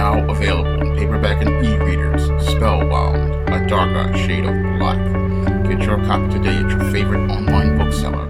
Now available in paperback and e-readers, Spellbound, A Darker Shade of Black. Get your copy today at your favorite online bookseller.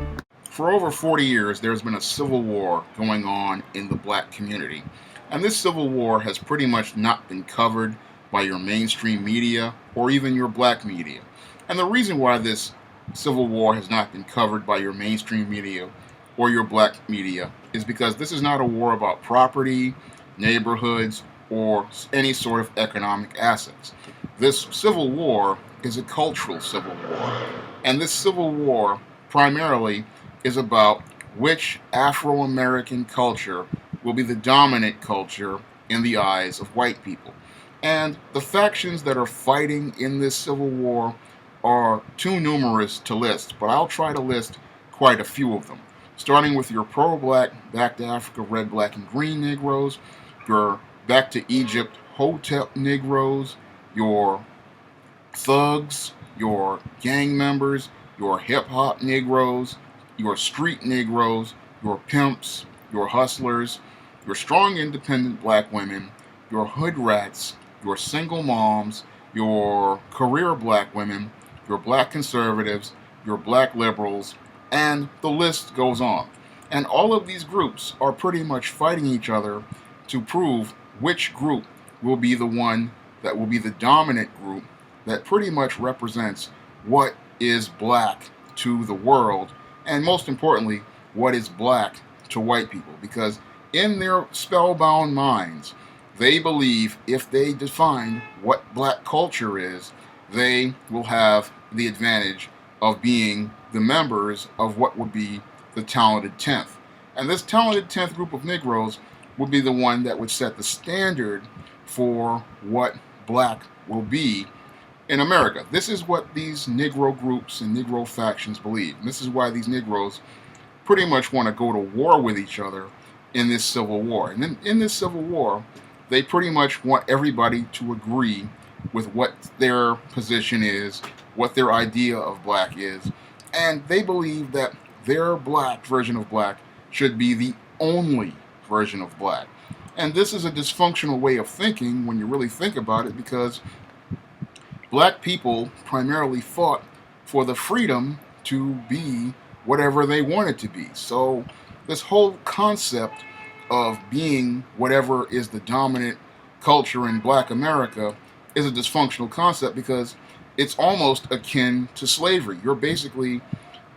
For over 40 years, there's been a civil war going on in the black community. And this civil war has pretty much not been covered by your mainstream media or even your black media. And the reason why this civil war has not been covered by your mainstream media or your black media is because this is not a war about property, neighborhoods, or any sort of economic assets. This civil war is a cultural civil war. And this civil war primarily is about which Afro-American culture will be the dominant culture in the eyes of white people. And the factions that are fighting in this civil war are too numerous to list, but I'll try to list quite a few of them. Starting with your pro-black, back to Africa, red, black, and green Negroes, your back to Egypt, Hotep Negroes, your thugs, your gang members, your hip-hop Negroes, your street Negroes, your pimps, your hustlers, your strong independent black women, your hood rats, your single moms, your career black women, your black conservatives, your black liberals, and the list goes on. And all of these groups are pretty much fighting each other to prove which group will be the one that will be the dominant group that pretty much represents what is black to the world, and most importantly, what is black to white people. Because in their spellbound minds, they believe if they define what black culture is, they will have the advantage of being the members of what would be the talented 10th. And this talented 10th group of Negroes would be the one that would set the standard for what black will be in America. This is what these Negro groups and Negro factions believe. And this is why these Negroes pretty much want to go to war with each other in this civil war. And in this civil war, they pretty much want everybody to agree with what their position is, what their idea of black is, and they believe that their black version of black should be the only version of black. And this is a dysfunctional way of thinking when you really think about it, because black people primarily fought for the freedom to be whatever they wanted to be. So this whole concept of being whatever is the dominant culture in black America is a dysfunctional concept, because it's almost akin to slavery. You're basically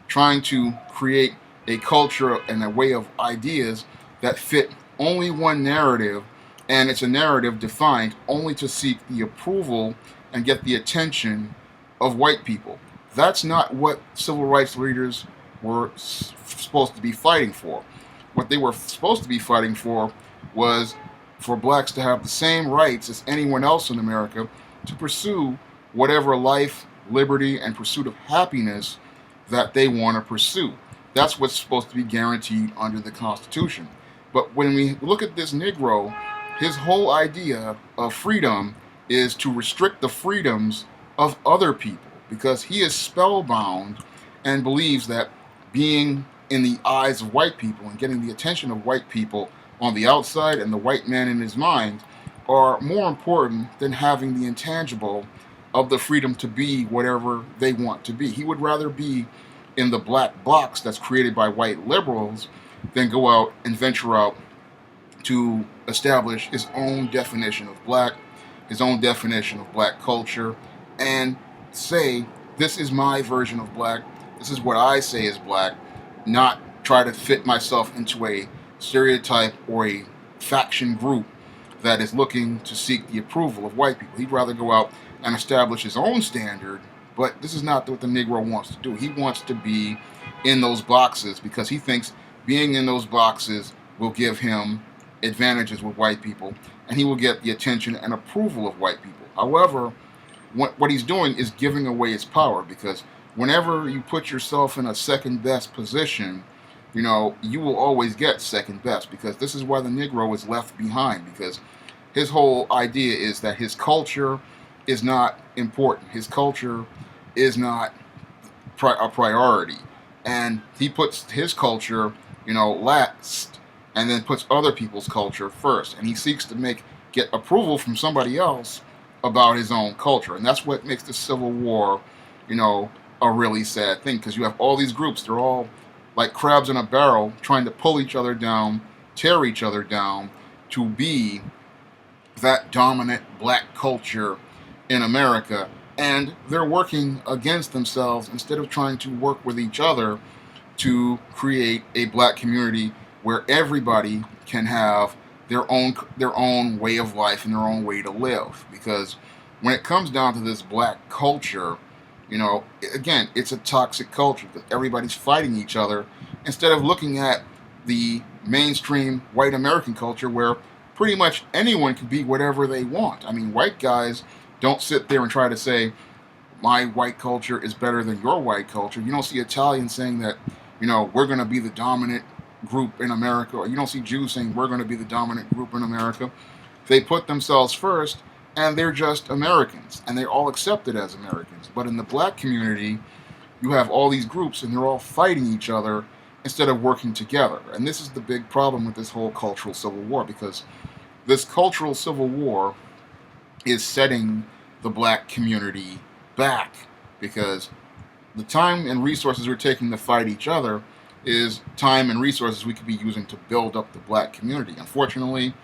trying to create a culture and a way of ideas that fit only one narrative, and it's a narrative defined only to seek the approval and get the attention of white people. That's not what civil rights leaders were supposed to be fighting for. What they were supposed to be fighting for was for blacks to have the same rights as anyone else in America to pursue whatever life, liberty, and pursuit of happiness that they want to pursue. That's what's supposed to be guaranteed under the Constitution. But when we look at this Negro, his whole idea of freedom is to restrict the freedoms of other people, because he is spellbound and believes that being in the eyes of white people and getting the attention of white people on the outside and the white man in his mind are more important than having the intangible of the freedom to be whatever they want to be. He would rather be in the black box that's created by white liberals than go out and venture out to establish his own definition of black, his own definition of black culture, and say, this is my version of black, this is what I say is black, not try to fit myself into a stereotype or a faction group that is looking to seek the approval of white people. He'd rather go out and establish his own standard, but this is not what the Negro wants to do. He wants to be in those boxes because he thinks being in those boxes will give him advantages with white people, and he will get the attention and approval of white people. However, what he's doing is giving away his power, because whenever you put yourself in a second best position, you will always get second best, because this is why the Negro is left behind, because his whole idea is that his culture is not important. His culture is not a priority. And he puts his culture, last, and then puts other people's culture first. And he seeks to make get approval from somebody else about his own culture. And that's what makes the Civil War, a really sad thing, because you have all these groups. They're all like crabs in a barrel trying to pull each other down, tear each other down to be that dominant black culture in America. And they're working against themselves instead of trying to work with each other to create a black community where everybody can have their own way of life and their own way to live. Because when it comes down to this black culture, again, it's a toxic culture because everybody's fighting each other instead of looking at the mainstream white American culture where pretty much anyone can be whatever they want. I mean, white guys don't sit there and try to say, my white culture is better than your white culture. You don't see Italians saying that, we're going to be the dominant group in America. Or you don't see Jews saying we're going to be the dominant group in America. They put themselves first, and they're just Americans, and they're all accepted as Americans. But in the black community, you have all these groups, and they're all fighting each other instead of working together. And this is the big problem with this whole cultural civil war, because this cultural civil war is setting the black community back, because the time and resources we're taking to fight each other is time and resources we could be using to build up the black community. Unfortunately,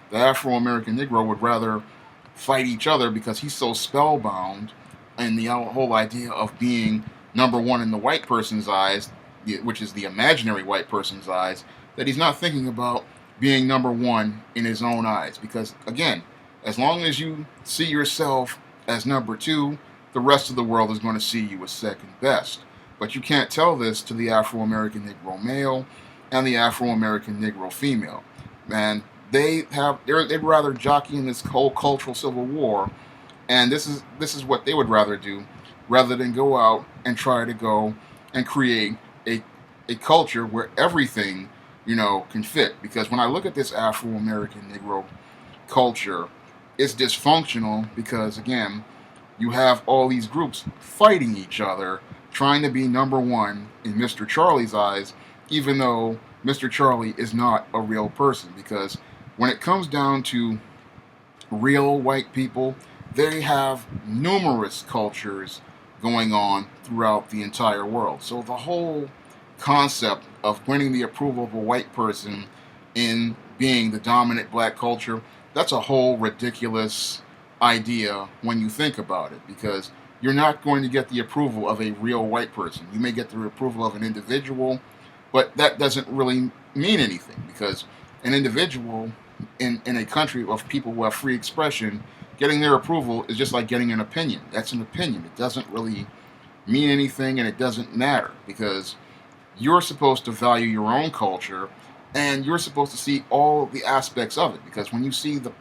the Afro-American Negro would rather fight each other because he's so spellbound in the whole idea of being number one in the white person's eyes, which is the imaginary white person's eyes, that he's not thinking about being number one in his own eyes. Because, again, as long as you see yourself as number two, the rest of the world is going to see you as second best. But you can't tell this to the Afro-American Negro male and the Afro-American Negro female. And they'd rather jockey in this whole cultural civil war, and this is what they would rather do, rather than go out and try to go and create a culture where everything, can fit. Because when I look at this Afro-American Negro culture, it's dysfunctional because, again, you have all these groups fighting each other, trying to be number one in Mr. Charlie's eyes, even though Mr. Charlie is not a real person. Because when it comes down to real white people, they have numerous cultures going on throughout the entire world. So the whole concept of winning the approval of a white person in being the dominant black culture, that's a whole ridiculous idea when you think about it, because you're not going to get the approval of a real white person. You may get the approval of an individual, but that doesn't really mean anything, because an individual in a country of people who have free expression, getting their approval is just like getting an opinion. That's an opinion. It doesn't really mean anything, and it doesn't matter, because you're supposed to value your own culture, and you're supposed to see all the aspects of it. Because when you see the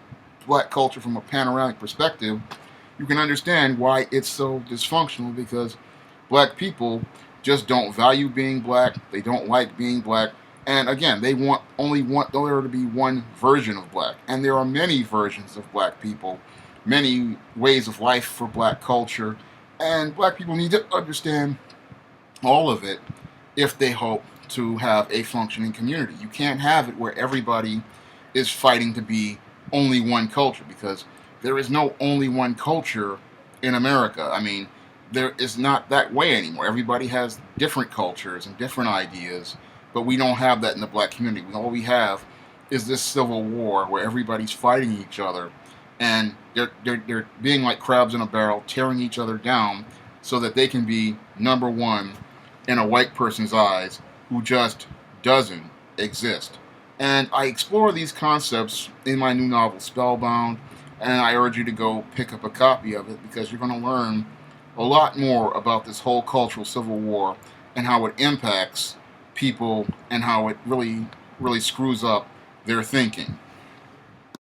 black culture from a panoramic perspective, you can understand why it's so dysfunctional, because black people just don't value being black. They don't like being black. And again, they only want there to be one version of black. And there are many versions of black people, many ways of life for black culture. And black people need to understand all of it if they hope to have a functioning community. You can't have it where everybody is fighting to be only one culture, because there is no only one culture in America. I mean, there is not that way anymore. Everybody has different cultures and different ideas, but we don't have that in the black community. All we have is this civil war where everybody's fighting each other, and they're being like crabs in a barrel, tearing each other down so that they can be number one in a white person's eyes who just doesn't exist. And I explore these concepts in my new novel, Spellbound, and I urge you to go pick up a copy of it, because you're going to learn a lot more about this whole cultural civil war and how it impacts people and how it really, really screws up their thinking.